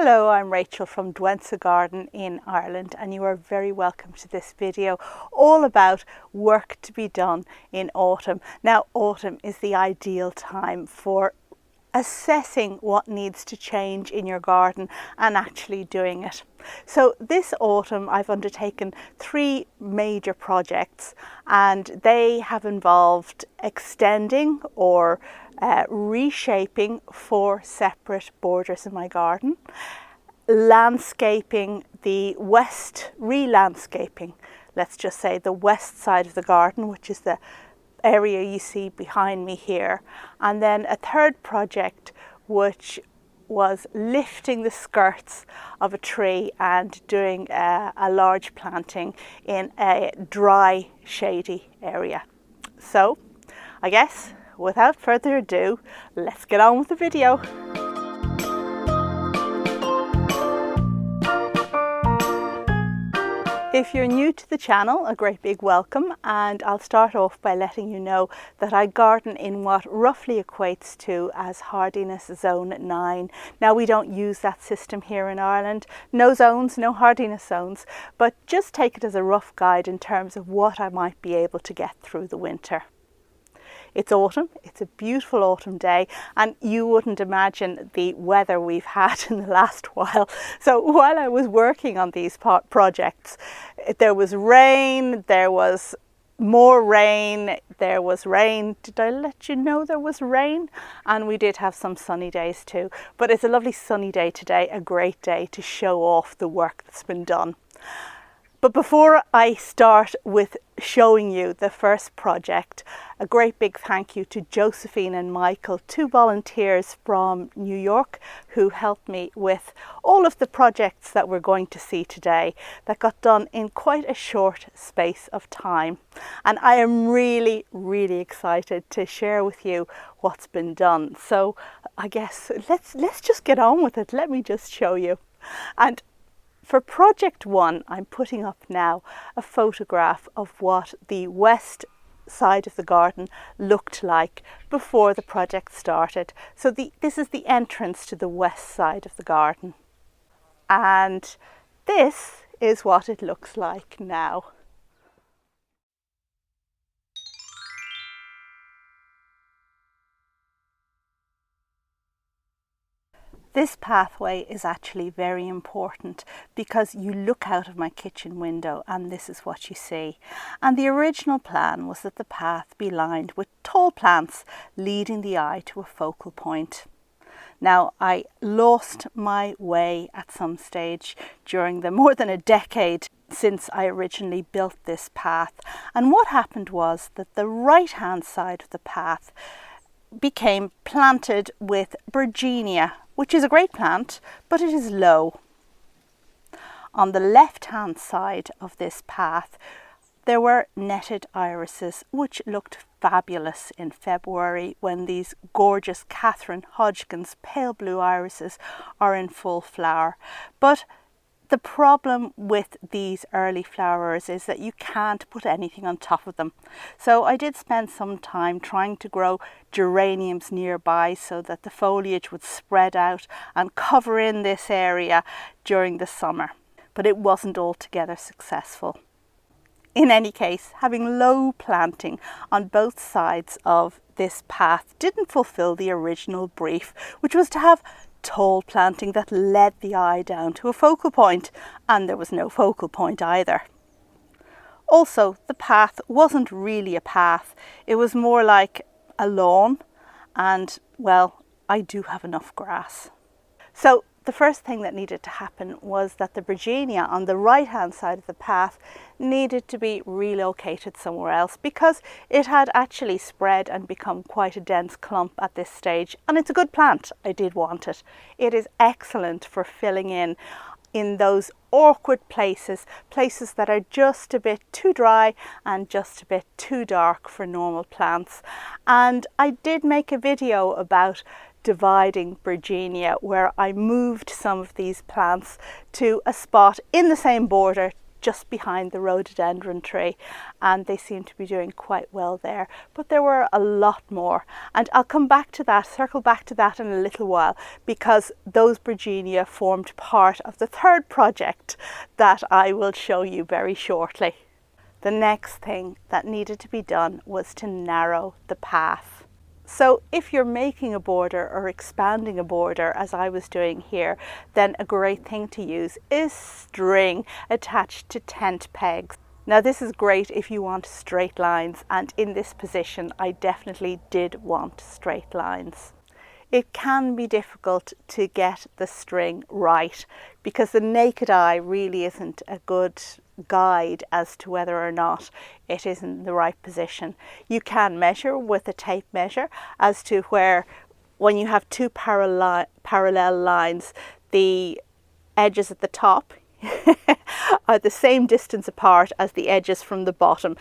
Hello, I'm Rachel from Douentza Garden in Ireland, and you are very welcome to this video all about work to be done in autumn. Now, autumn is the ideal time for assessing what needs to change in your garden and actually doing it. So this autumn I've undertaken 3 major projects, and they have involved extending or reshaping 4 separate borders in my garden, landscaping the re-landscaping, let's just say the west side of the garden, which is the area you see behind me here, and then a 3rd project which was lifting the skirts of a tree and doing a large planting in a dry, shady area. So I guess without further ado, let's get on with the video. If you're new to the channel, a great big welcome, and I'll start off by letting you know that I garden in what roughly equates to as hardiness zone 9. Now, we don't use that system here in Ireland. No zones, no hardiness zones, but just take it as a rough guide in terms of what I might be able to get through the winter. It's autumn, it's a beautiful autumn day, and you wouldn't imagine the weather we've had in the last while. So while I was working on these projects, there was rain, there was more rain, there was rain. Did I let you know there was rain? And we did have some sunny days too. But it's a lovely sunny day today, a great day to show off the work that's been done. But before I start with showing you the first project, a great big thank you to Josephine and Michael, 2 volunteers from New York who helped me with all of the projects that we're going to see today that got done in quite a short space of time. And I am really, really excited to share with you what's been done. So I guess let's just get on with it. Let me just show you. And for project 1, I'm putting up now a photograph of what the west side of the garden looked like before the project started. So this is the entrance to the west side of the garden. And this is what it looks like now. This pathway is actually very important because you look out of my kitchen window and this is what you see. And the original plan was that the path be lined with tall plants leading the eye to a focal point. Now, I lost my way at some stage during the more than a decade since I originally built this path. And what happened was that the right-hand side of the path became planted with Virginia, which is a great plant, but it is low. On the left-hand side of this path, there were netted irises, which looked fabulous in February when these gorgeous Catherine Hodgkin's pale blue irises are in full flower. But the problem with these early flowers is that you can't put anything on top of them. So I did spend some time trying to grow geraniums nearby so that the foliage would spread out and cover in this area during the summer. But it wasn't altogether successful. In any case, having low planting on both sides of this path didn't fulfill the original brief, which was to have tall planting that led the eye down to a focal point, and there was no focal point either. Also, the path wasn't really a path, it was more like a lawn, and well, I do have enough grass. So the first thing that needed to happen was that the Virginia on the right hand side of the path needed to be relocated somewhere else because it had actually spread and become quite a dense clump at this stage. And it's a good plant, I did want it. It is excellent for filling in those awkward places that are just a bit too dry and just a bit too dark for normal plants. And I did make a video about dividing Virginia where I moved some of these plants to a spot in the same border just behind the rhododendron tree, and they seem to be doing quite well there. But there were a lot more, and I'll come back to that, circle back to that in a little while, because those Virginia formed part of the third project that I will show you very shortly. The next thing that needed to be done was to narrow the path. So if you're making a border or expanding a border, as I was doing here, then a great thing to use is string attached to tent pegs. Now this is great if you want straight lines, and in this position I definitely did want straight lines. It can be difficult to get the string right because the naked eye really isn't a good guide as to whether or not it is in the right position. You can measure with a tape measure as to where, when you have two parallel lines, the edges at the top are the same distance apart as the edges from the bottom.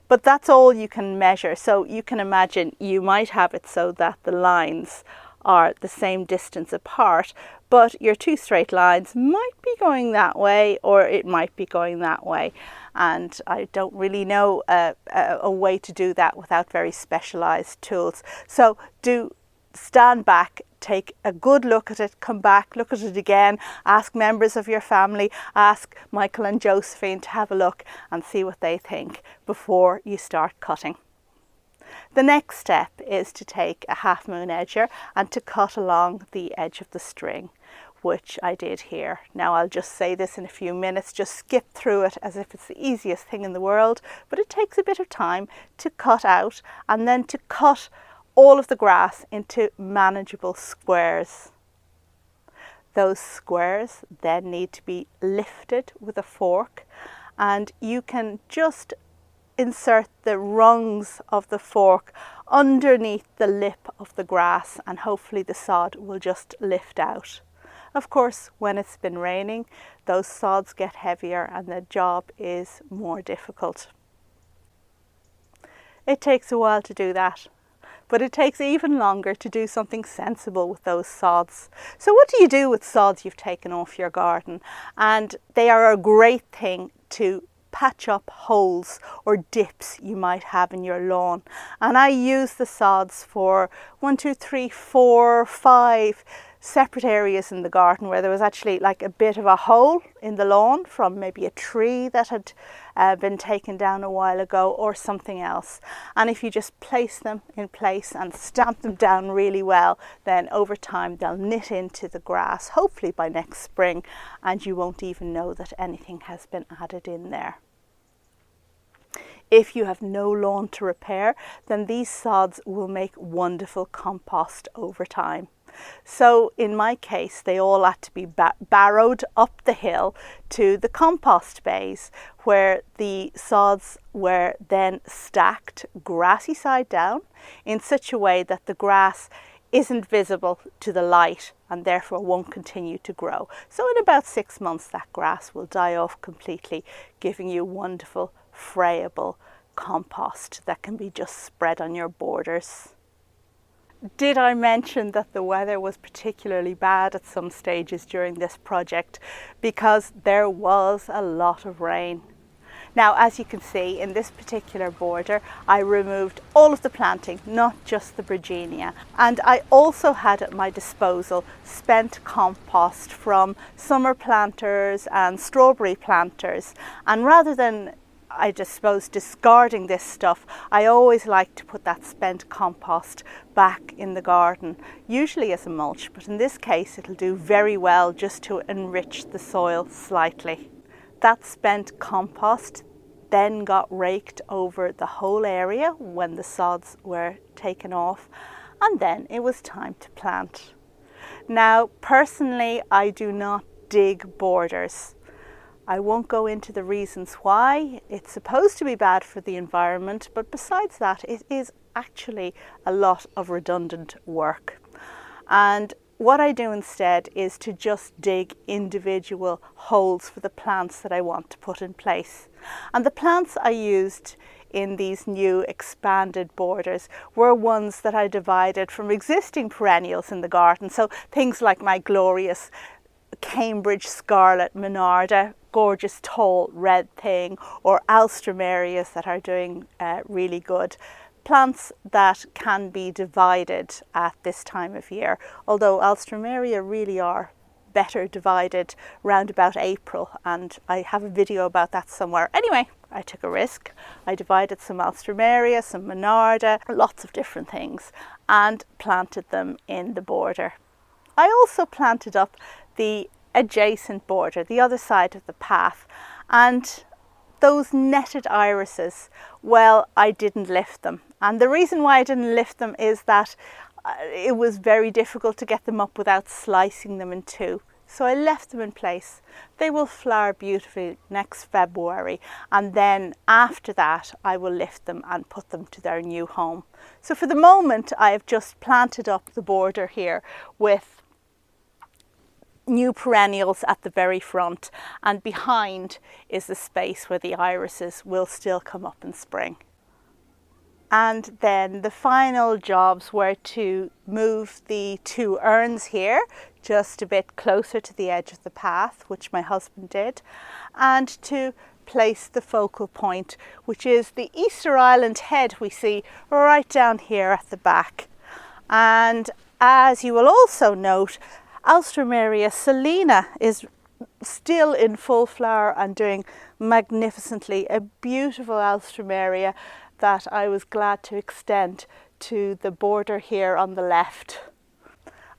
But that's all you can measure. So you can imagine you might have it so that the lines are the same distance apart, but your two straight lines might be going that way or it might be going that way. And I don't really know a way to do that without very specialized tools. So do stand back, take a good look at it, come back, look at it again, ask members of your family, ask Michael and Josephine to have a look and see what they think before you start cutting. The next step is to take a half moon edger and to cut along the edge of the string, which I did here. Now I'll just say this in a few minutes, just skip through it as if it's the easiest thing in the world, but it takes a bit of time to cut out and then to cut all of the grass into manageable squares. Those squares then need to be lifted with a fork, and you can just insert the rungs of the fork underneath the lip of the grass and hopefully the sod will just lift out. Of course, when it's been raining, those sods get heavier and the job is more difficult. It takes a while to do that, but it takes even longer to do something sensible with those sods. So what do you do with sods you've taken off your garden? And they are a great thing to patch up holes or dips you might have in your lawn. And I use the sods for 1, 2, 3, 4, 5 separate areas in the garden where there was actually like a bit of a hole in the lawn from maybe a tree that had been taken down a while ago or something else. And if you just place them in place and stamp them down really well, then over time they'll knit into the grass, hopefully by next spring, and you won't even know that anything has been added in there. If you have no lawn to repair, then these sods will make wonderful compost over time. So in my case, they all had to be barrowed up the hill to the compost bays, where the sods were then stacked grassy side down in such a way that the grass isn't visible to the light and therefore won't continue to grow. So in about 6 months, that grass will die off completely, giving you wonderful, frayable compost that can be just spread on your borders. Did I mention that the weather was particularly bad at some stages during this project? Because there was a lot of rain. Now, as you can see in this particular border, I removed all of the planting, not just the Virginia. And I also had at my disposal spent compost from summer planters and strawberry planters. And rather than, I suppose, discarding this stuff, I always like to put that spent compost back in the garden, usually as a mulch, but in this case it'll do very well just to enrich the soil slightly. That spent compost then got raked over the whole area when the sods were taken off, and then it was time to plant. Now, personally, I do not dig borders. I won't go into the reasons why. It's supposed to be bad for the environment, but besides that, it is actually a lot of redundant work. And what I do instead is to just dig individual holes for the plants that I want to put in place. And the plants I used in these new expanded borders were ones that I divided from existing perennials in the garden. So things like my glorious Cambridge Scarlet Monarda gorgeous tall red thing, or alströmerias that are doing really good. Plants that can be divided at this time of year, although alströmeria really are better divided round about April, and I have a video about that somewhere. Anyway, I took a risk. I divided some alströmeria, some monarda, lots of different things, and planted them in the border. I also planted up the adjacent border, the other side of the path, and those netted irises, well, I didn't lift them. And the reason why I didn't lift them is that it was very difficult to get them up without slicing them in two. So I left them in place. They will flower beautifully next February, and then after that I will lift them and put them to their new home. So for the moment I have just planted up the border here with new perennials at the very front, and behind is the space where the irises will still come up in spring. And then the final jobs were to move the two urns here just a bit closer to the edge of the path, which my husband did, and to place the focal point, which is the Easter Island head we see right down here at the back. And as you will also note, Alströmeria Selena is still in full flower and doing magnificently. A beautiful alströmeria that I was glad to extend to the border here on the left.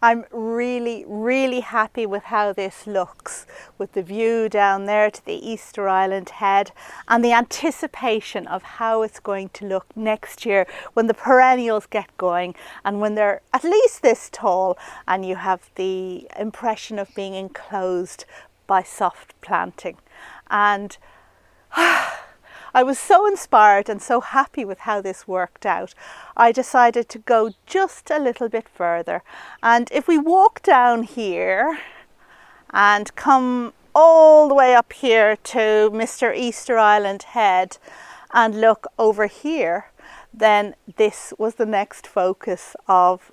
I'm really happy with how this looks, with the view down there to the Easter Island head, and the anticipation of how it's going to look next year when the perennials get going and when they're at least this tall and you have the impression of being enclosed by soft planting. And I was so inspired and so happy with how this worked out. I decided to go just a little bit further. And if we walk down here and come all the way up here to Mr. Easter Island Head and look over here, then this was the next focus of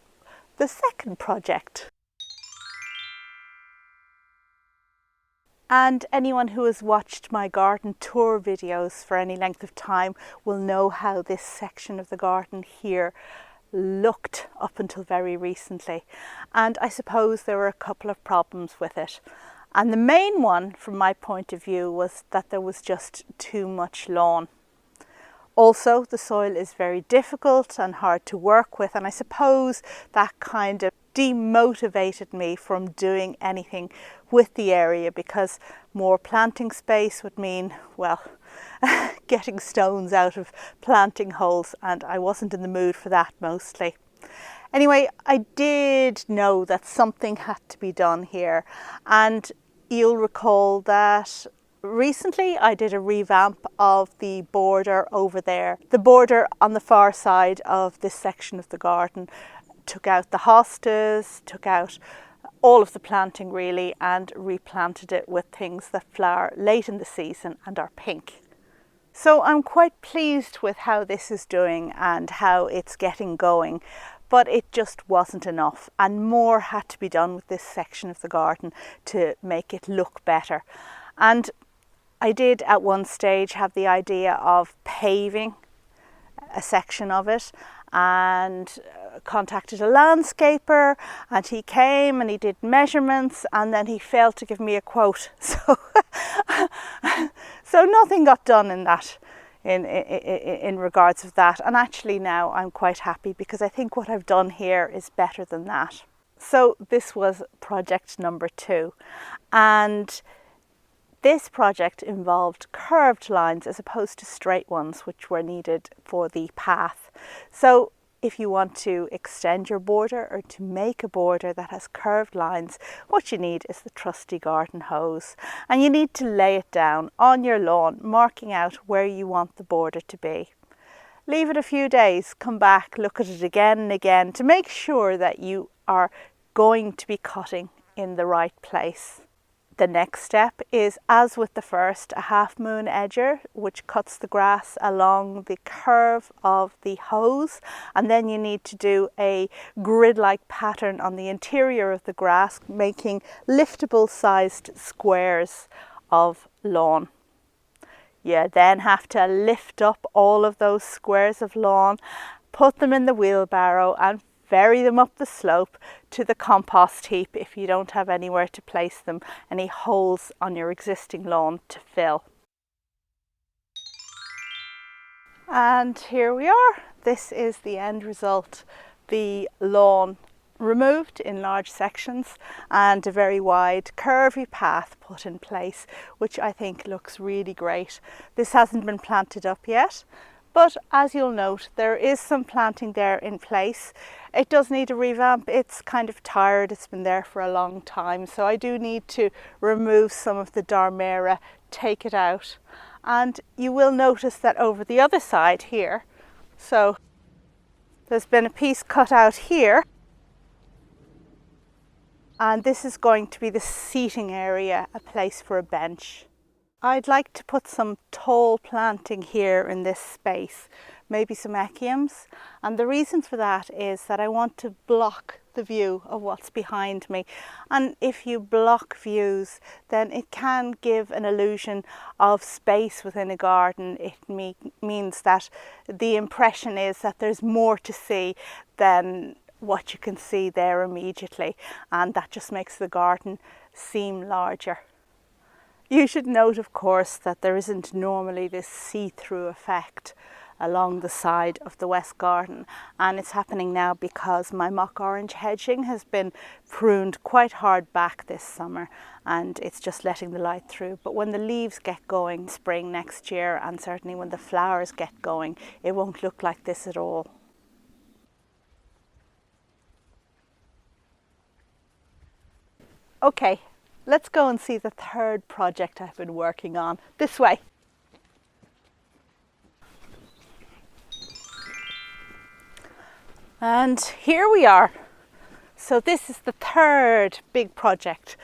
the second project. And anyone who has watched my garden tour videos for any length of time will know how this section of the garden here looked up until very recently. And I suppose there were a couple of problems with it. And the main one, from my point of view, was that there was just too much lawn. Also, the soil is very difficult and hard to work with, and I suppose that kind of demotivated me from doing anything with the area, because more planting space would mean, well, getting stones out of planting holes, and I wasn't in the mood for that mostly. Anyway, I did know that something had to be done here, and you'll recall that recently I did a revamp of the border over there. The border on the far side of this section of the garden. Took out the hostas, took out all of the planting really, and replanted it with things that flower late in the season and are pink. So I'm quite pleased with how this is doing and how it's getting going, but it just wasn't enough, and more had to be done with this section of the garden to make it look better. And I did at one stage have the idea of paving a section of it, and contacted a landscaper, and he came and he did measurements, and then he failed to give me a quote, so nothing got done in that in regards of that. And actually now I'm quite happy, because I think what I've done here is better than that. So this was project number 2, and this project involved curved lines as opposed to straight ones, which were needed for the path. So if you want to extend your border or to make a border that has curved lines, what you need is the trusty garden hose, and you need to lay it down on your lawn, marking out where you want the border to be. Leave it a few days, come back, look at it again and again to make sure that you are going to be cutting in the right place. The next step is, as with the first, a half moon edger, which cuts the grass along the curve of the hose, and then you need to do a grid-like pattern on the interior of the grass, making liftable sized squares of lawn. You then have to lift up all of those squares of lawn, put them in the wheelbarrow and ferry them up the slope to the compost heap if you don't have anywhere to place them, any holes on your existing lawn to fill. And here we are. This is the end result. The lawn removed in large sections and a very wide curvy path put in place, which I think looks really great. This hasn't been planted up yet, but as you'll note, there is some planting there in place. It does need a revamp. It's kind of tired. It's been there for a long time. So I do need to remove some of the Darmera, take it out. And you will notice that over the other side here, so there's been a piece cut out here. And this is going to be the seating area, a place for a bench. I'd like to put some tall planting here in this space, maybe some echiums. And the reason for that is that I want to block the view of what's behind me. And if you block views, then it can give an illusion of space within a garden. It means that the impression is that there's more to see than what you can see there immediately, and that just makes the garden seem larger. You should note, of course, that there isn't normally this see-through effect along the side of the west garden, and it's happening now because my mock orange hedging has been pruned quite hard back this summer, and it's just letting the light through. But when the leaves get going spring next year, and certainly when the flowers get going, it won't look like this at all. Okay, let's go and see the third project I've been working on. This way. And here we are. So this is the third big project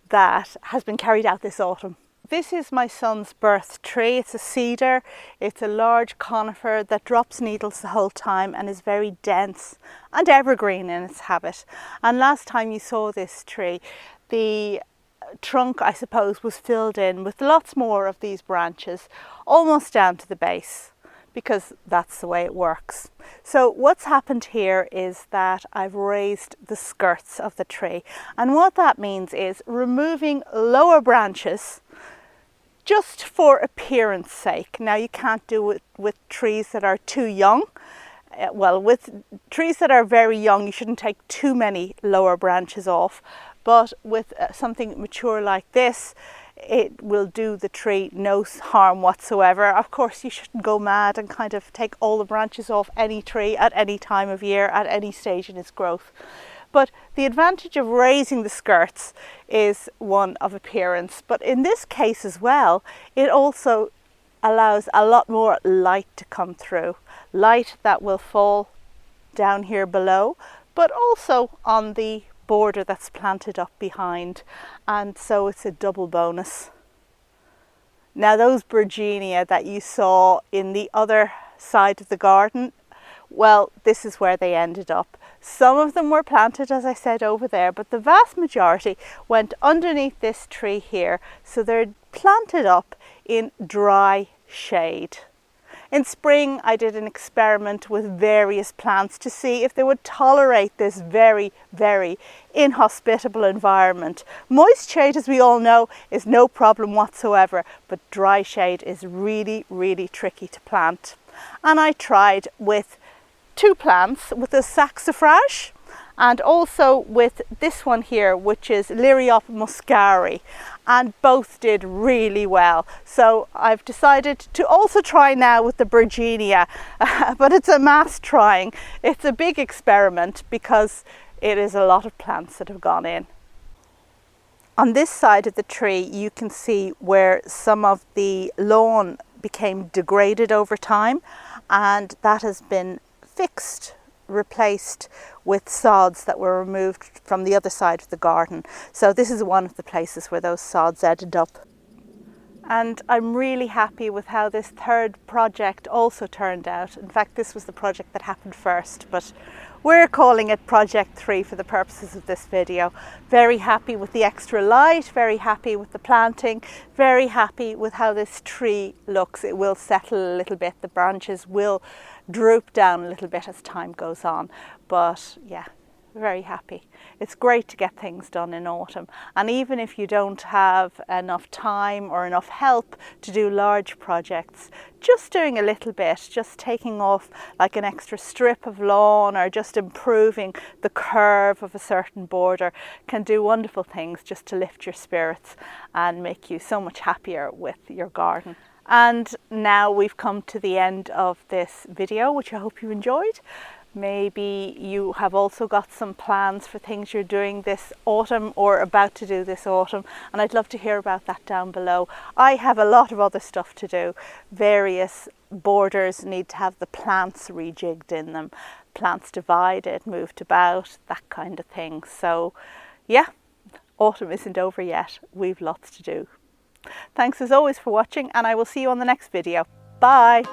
that has been carried out this autumn. This is my son's birth tree. It's a cedar. It's a large conifer that drops needles the whole time and is very dense and evergreen in its habit. And last time you saw this tree, the trunk, I suppose, was filled in with lots more of these branches, almost down to the base, because that's the way it works. So what's happened here is that I've raised the skirts of the tree. And what that means is removing lower branches just for appearance sake. Now you can't do it with trees that are too young. Well, with trees that are very young, you shouldn't take too many lower branches off. But with something mature like this, it will do the tree no harm whatsoever. Of course, you shouldn't go mad and kind of take all the branches off any tree at any time of year, at any stage in its growth. But the advantage of raising the skirts is one of appearance. But in this case as well, it also allows a lot more light to come through. Light that will fall down here below, but also on the border that's planted up behind, and so it's a double bonus. Now those Virginia that you saw in the other side of the garden, well, this is where they ended up. Some of them were planted, as I said, over there, but the vast majority went underneath this tree here, so they're planted up in dry shade. In spring, I did an experiment with various plants to see if they would tolerate this very, very inhospitable environment. Moist shade, as we all know, is no problem whatsoever, but dry shade is really, really tricky to plant. And I tried with two plants, with the saxifrage and also with this one here, which is Liriop muscari, and both did really well. So I've decided to also try now with the Virginia, but it's a mass trying. It's a big experiment because it is a lot of plants that have gone in. On this side of the tree, you can see where some of the lawn became degraded over time, and that has been fixed, replaced with sods that were removed from the other side of the garden. So this is one of the places where those sods ended up. And I'm really happy with how this third project also turned out. In fact, this was the project that happened first, but We're calling it Project 3 for the purposes of this video. Very happy with the extra light, very happy with the planting, very happy with how this tree looks. It will settle a little bit, the branches will droop down a little bit as time goes on, but yeah, very happy. It's great to get things done in autumn, and even if you don't have enough time or enough help to do large projects, just doing a little bit, just taking off like an extra strip of lawn or just improving the curve of a certain border can do wonderful things just to lift your spirits and make you so much happier with your garden. And now we've come to the end of this video, which I hope you enjoyed. Maybe you have also got some plans for things you're doing this autumn or about to do this autumn, and I'd love to hear about that down below. I have a lot of other stuff to do. Various borders need to have the plants rejigged in them, plants divided, moved about, that kind of thing. So yeah, autumn isn't over yet. We've lots to do. Thanks as always for watching, and I will see you on the next video. Bye!